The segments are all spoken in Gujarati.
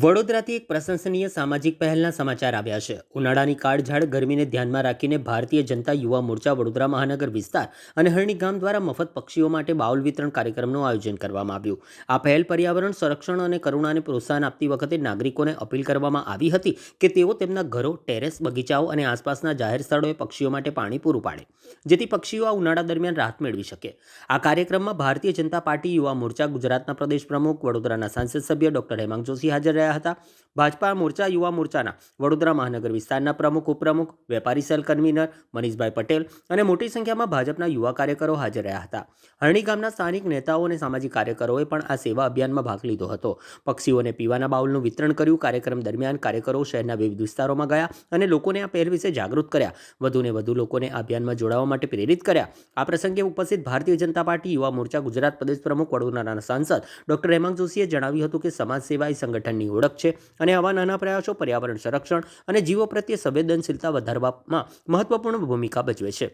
વડોદરાથી એક પ્રશંસનીય સામાજિક પહેલના સમાચાર આવ્યા છે। ઉનાળાની કાળઝાળ ગરમીને ધ્યાનમાં રાખીને ભારતીય જનતા યુવા મોરચા વડોદરા મહાનગર વિસ્તાર અને હરણી ગામ દ્વારા મફત પક્ષીઓ માટે બાઉલ વિતરણ કાર્યક્રમનું આયોજન કરવામાં આવ્યું। આ પહેલ પર્યાવરણ સંરક્ષણ અને કરુણાને પ્રોત્સાહન આપતી વખતે નાગરિકોને અપીલ કરવામાં આવી હતી કે તેઓ તેમના ઘરો, ટેરેસ, બગીચાઓ અને આસપાસના જાહેર સ્થળોએ પક્ષીઓ માટે પાણી પૂરું પાડે, જેથી પક્ષીઓ આ ઉનાળા દરમિયાન રાહત મેળવી શકે। આ કાર્યક્રમમાં ભારતીય જનતા પાર્ટી યુવા મોરચા ગુજરાતના પ્રદેશ પ્રમુખ, વડોદરાના સાંસદ સભ્ય ડોક્ટર હેમાંગ જોશી હાજર રહ્યા હતા। ભાજપા મોરચા યુવા મોરચાના વડોદરા મહાનગર વિસ્તારના પ્રમુખ, ઉપપ્રમુખ, વેપારી સેલ કન્વીનર મનીષભાઈ પટેલ અને મોટી સંખ્યામાં ભાજપના યુવા કાર્યકરો હાજર રહ્યા હતા। હરણી ગામના સ્થાનિક નેતાઓ અને સામાજિક કાર્યકરોએ પણ આ સેવા અભિયાનમાં ભાગ લીધો હતો। પક્ષીઓને પીવાના બાઉલનું વિતરણ કર્યું। કાર્યક્રમ દરમિયાન કાર્યકરો શહેરના વિવિધ વિસ્તારોમાં ગયા અને લોકોને આ પહેલ વિશે જાગૃત કર્યા, વધુને વધુ લોકોને આ અભિયાનમાં જોડાવા માટે પ્રેરિત કર્યા। આ પ્રસંગે ઉપસ્થિત ભારતીય જનતા પાર્ટી યુવા મોરચા ગુજરાત પ્રદેશ પ્રમુખ વડોદરાના સાંસદ ડોક્ટર હેમાંગ જોશીએ જણાવ્યું હતું કે સમાજ સેવા એ સંગઠનની ઓળખ છે અને આવા નાના પ્રયાસો પર્યાવરણ સંરક્ષણ અને જીવો પ્રત્યે સંવેદનશીલતા વધારવામાં મહત્વપૂર્ણ ભૂમિકા ભજવે છે।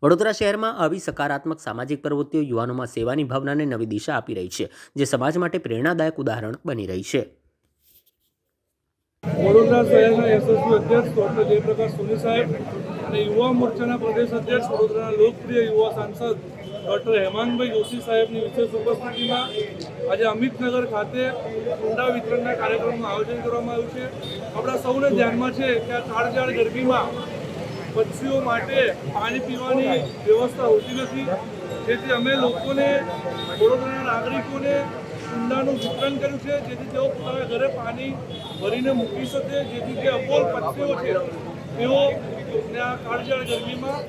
વડોદરા શહેરમાં આવી સકારાત્મક સામાજિક પ્રવૃત્તિઓ યુવાનોમાં સેવાની ભાવનાને નવી દિશા આપી રહી છે, જે સમાજ માટે પ્રેરણાદાયક ઉદાહરણ બની રહી છે। વડોદરા શહેરના યશસ્વી અધ્યક્ષ ડોક્ટર જયપ્રકાશ સોની સાહેબ અને યુવા મોરચાના પ્રદેશ અધ્યક્ષ વડોદરાના લોકપ્રિય યુવા સાંસદ ડોક્ટર હેમાંગભાઈ જોશી સાહેબની વિશેષ ઉપસ્થિતિમાં આજે અમિતનગર ખાતે કુંડા વિતરણના કાર્યક્રમનું આયોજન કરવામાં આવ્યું છે। આપણા સૌને ધ્યાનમાં છે કે આ કાળઝાળ ગરમીમાં પક્ષીઓ માટે પાણી પીવાની વ્યવસ્થા હોતી નથી, જેથી અમે લોકોને, વડોદરાના નાગરિકોને કુંડાનું વિતરણ કર્યું છે, જેથી તેઓ પોતાના ઘરે પાણી ભરીને મૂકી શકે, જેથી જે અબોલ પક્ષીઓ છે તેઓને આ કાળઝાળ ગરમીમાં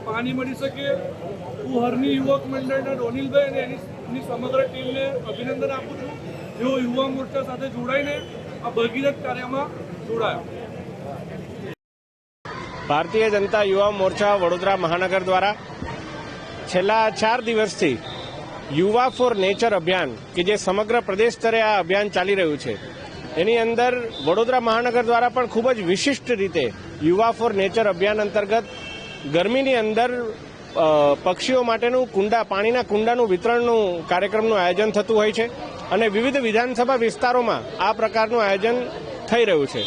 પાણી મળી શકે। હું હરની યુવક મંડળના ડોનિલભાઈ અને એની સમગ્ર ટીમને અભિનંદન આપું છું, જેઓ યુવા મોરચા સાથે જોડાઈને આ ભગીરથ કાર્યમાં જોડાયા। ભારતીય જનતા યુવા મોરચા વડોદરા મહાનગર દ્વારા છેલ્લા 4 દિવસથી યુવા ફોર નેચર અભિયાન કે જે સમગ્ર પ્રદેશ સ્તરે આ અભિયાન ચાલી રહ્યું છે, એની અંદર વડોદરા મહાનગર દ્વારા પણ ખૂબ જ વિશિષ્ટ રીતે યુવા ફોર નેચર અભિયાન અંતર્ગત ગરમીની અંદર પક્ષીઓ માટેનું પાણીના કુંડાનું વિતરણનું કાર્યક્રમનું આયોજન થતું હોય છે અને વિવિધ વિધાનસભા વિસ્તારોમાં આ પ્રકારનું આયોજન થઈ રહ્યું છે।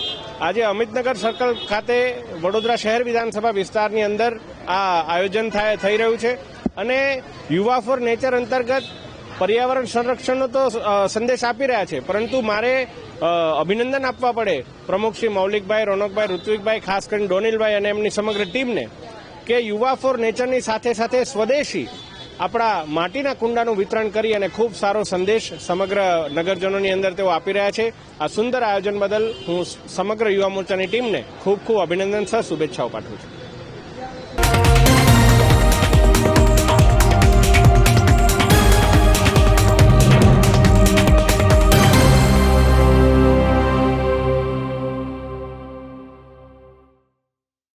આજે અમિતનગર સર્કલ ખાતે વડોદરા શહેર વિધાનસભા વિસ્તારની અંદર આ આયોજન થઈ રહ્યું છે અને યુવા ફોર નેચર અંતર્ગત પર્યાવરણ સંરક્ષણનો તો સંદેશ આપી રહ્યા છે, પરંતુ મારે અભિનંદન આપવા પડે પ્રમુખ શ્રી મૌલિકભાઈ, રોનકભાઈ, ઋત્વિકભાઈ, ખાસ કરીને ડોનિલભાઈ અને એમની સમગ્ર ટીમને કે યુવા ફોર નેચરની સાથે સાથે સ્વદેશી આપણા માટીના કુંડાનું વિતરણ કરી અને ખૂબ સારો સંદેશ સમગ્ર નગરજનોની અંદર તેઓ આપી રહ્યા છે। આ સુંદર આયોજન બદલ હું સમગ્ર યુવા મોરચાની ટીમને ખૂબ ખૂબ અભિનંદન સહ શુભેચ્છાઓ પાઠવું છું।